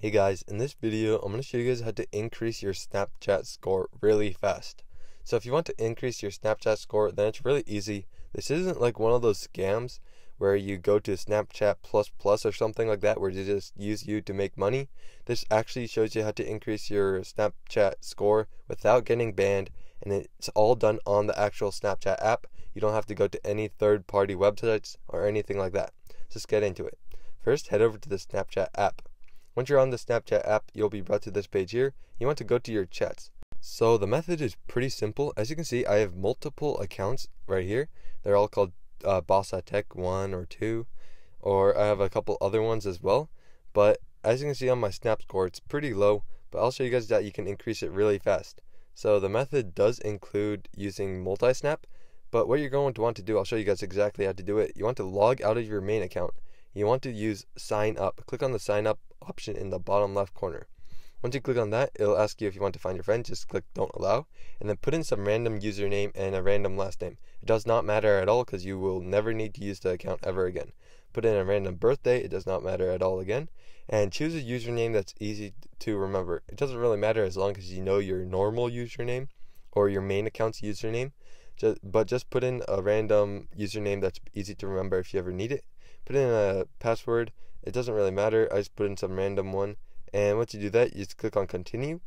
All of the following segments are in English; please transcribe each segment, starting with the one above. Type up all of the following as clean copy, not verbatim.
Hey guys, in this video, I'm going to show you guys how to increase your Snapchat score really fast. So if you want to increase your Snapchat score, then it's really easy. This isn't like one of those scams where you go to Snapchat Plus or something like that where they just use you to make money. This actually shows you how to increase your Snapchat score without getting banned, and it's all done on the actual Snapchat app. You don't have to go to any third-party websites or anything like that. So let's get into it. First, head over to the Snapchat app. Once you're on the Snapchat app, you'll be brought to this page here. You want to go to your chats. So the method is pretty simple. As you can see, I have multiple accounts right here. They're all called Boss at Tech 1 or 2, or I have a couple other ones as well. But as you can see on my Snap score, it's pretty low, but I'll show you guys that you can increase it really fast. So the method does include using MultiSnap, but what you're going to want to do, I'll show you guys exactly how to do it. You want to log out of your main account. You want to use sign up. Click on the sign up option in the bottom left corner. Once you click on that, it'll ask you if you want to find your friend. Just click don't allow, and then put in some random username and a random last name. It does not matter at all because you will never need to use the account ever again. Put in a random birthday. It does not matter at all again. And choose a username that's easy to remember. It doesn't really matter as long as you know your normal username or your main account's username. But just put in a random username that's easy to remember if you ever need it. Put in a password. It doesn't really matter. I just put in some random one. And once you do that, you just click on continue.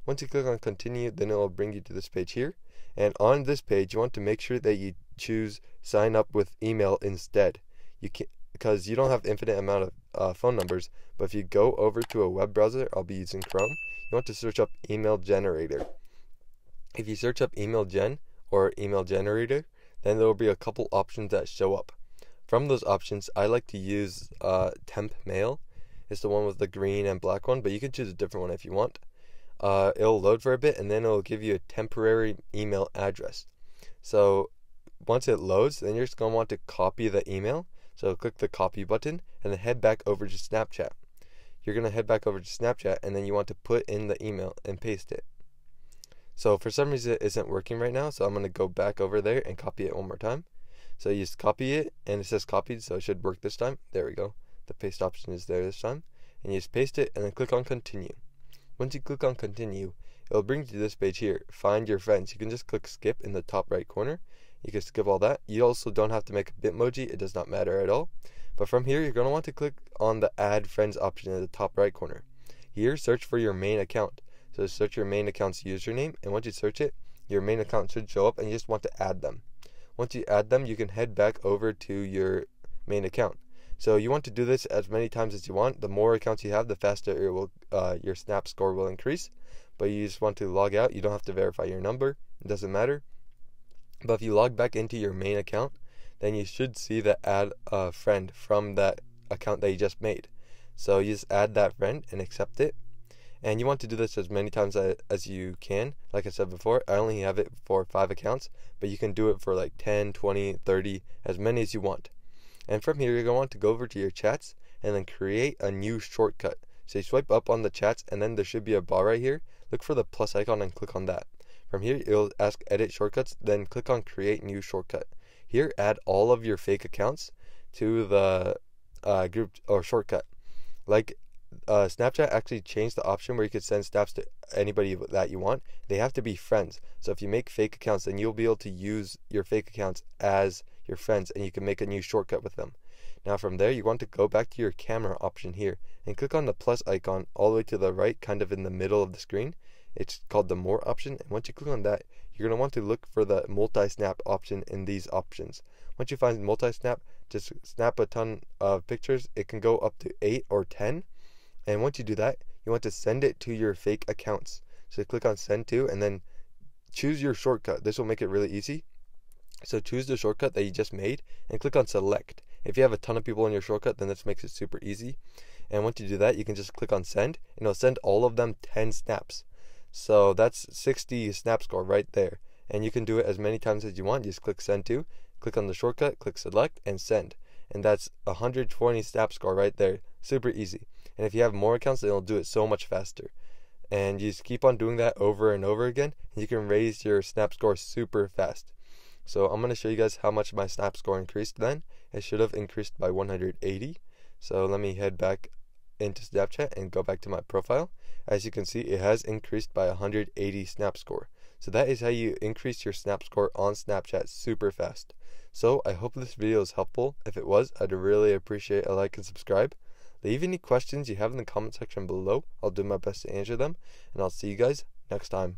Once you click on continue, then it will bring you to this page here. And on this page, you want to make sure that you choose sign up with email instead. You can, because you don't have infinite amount of phone numbers. But if you go over to a web browser, I'll be using Chrome. You want to search up email generator. If you search up email gen or email generator, then there will be a couple options that show up. From those options, I like to use temp mail. It's the one with the green and black one, but you can choose a different one if you want. It'll load for a bit, and then it'll give you a temporary email address. So once it loads, then you're just going to want to copy the email. So click the copy button, and then head back over to Snapchat. You're going to head back over to Snapchat, and then you want to put in the email and paste it. So for some reason, it isn't working right now, so I'm going to go back over there and copy it one more time. So you just copy it, and it says copied, so it should work this time. There we go. The paste option is there this time. And you just paste it, and then click on continue. Once you click on continue, it'll bring you to this page here, find your friends. You can just click skip in the top right corner. You can skip all that. You also don't have to make a Bitmoji. It does not matter at all. But from here, you're going to want to click on the add friends option in the top right corner. Here, search for your main account. So search your main account's username, and once you search it, your main account should show up, and you just want to add them. Once you add them, you can head back over to your main account. So you want to do this as many times as you want. The more accounts you have, the faster it will, your Snap score will increase. But you just want to log out. You don't have to verify your number. It doesn't matter. But if you log back into your main account, then you should see the add a friend from that account that you just made. So you just add that friend and accept it. And you want to do this as many times as you can. Like I said before, I only have it for 5 accounts, but you can do it for like 10, 20, 30, as many as you want. And from here, you're going to want to go over to your chats and then create a new shortcut. So you swipe up on the chats, and then there should be a bar right here. Look for the plus icon and click on that. From here, it'll ask edit shortcuts, then click on create new shortcut. Here, add all of your fake accounts to the group or shortcut. Like Snapchat actually changed the option where you could send snaps to anybody that you want. They have to be friends. So if you make fake accounts, then you'll be able to use your fake accounts as your friends, and you can make a new shortcut with them. Now from there, you want to go back to your camera option here and click on the plus icon all the way to the right, kind of in the middle of the screen. It's called the more option, and once you click on that, you're going to want to look for the multi-snap option in these options. Once you find multi-snap, just snap a ton of pictures. It can go up to 8 or 10. And once you do that, you want to send it to your fake accounts. So click on send to, and then choose your shortcut. This will make it really easy. So choose the shortcut that you just made and click on select. If you have a ton of people in your shortcut, then this makes it super easy. And once you do that, you can just click on send, and it'll send all of them 10 snaps. So that's 60 snap score right there. And you can do it as many times as you want. You just click send to, click on the shortcut, click select, and send. And that's 120 snap score right there. Super easy. And if you have more accounts, then it'll do it so much faster. And you just keep on doing that over and over again, and you can raise your snap score super fast. So I'm going to show you guys how much my snap score increased then. It should have increased by 180. So let me head back into Snapchat and go back to my profile, as you can see, it has increased by 180 Snapscore. So that is how you increase your Snapscore on Snapchat super fast. So I hope this video is helpful. If it was, I'd really appreciate a like and subscribe. Leave any questions you have in the comment section below. I'll do my best to answer them, and I'll see you guys next time.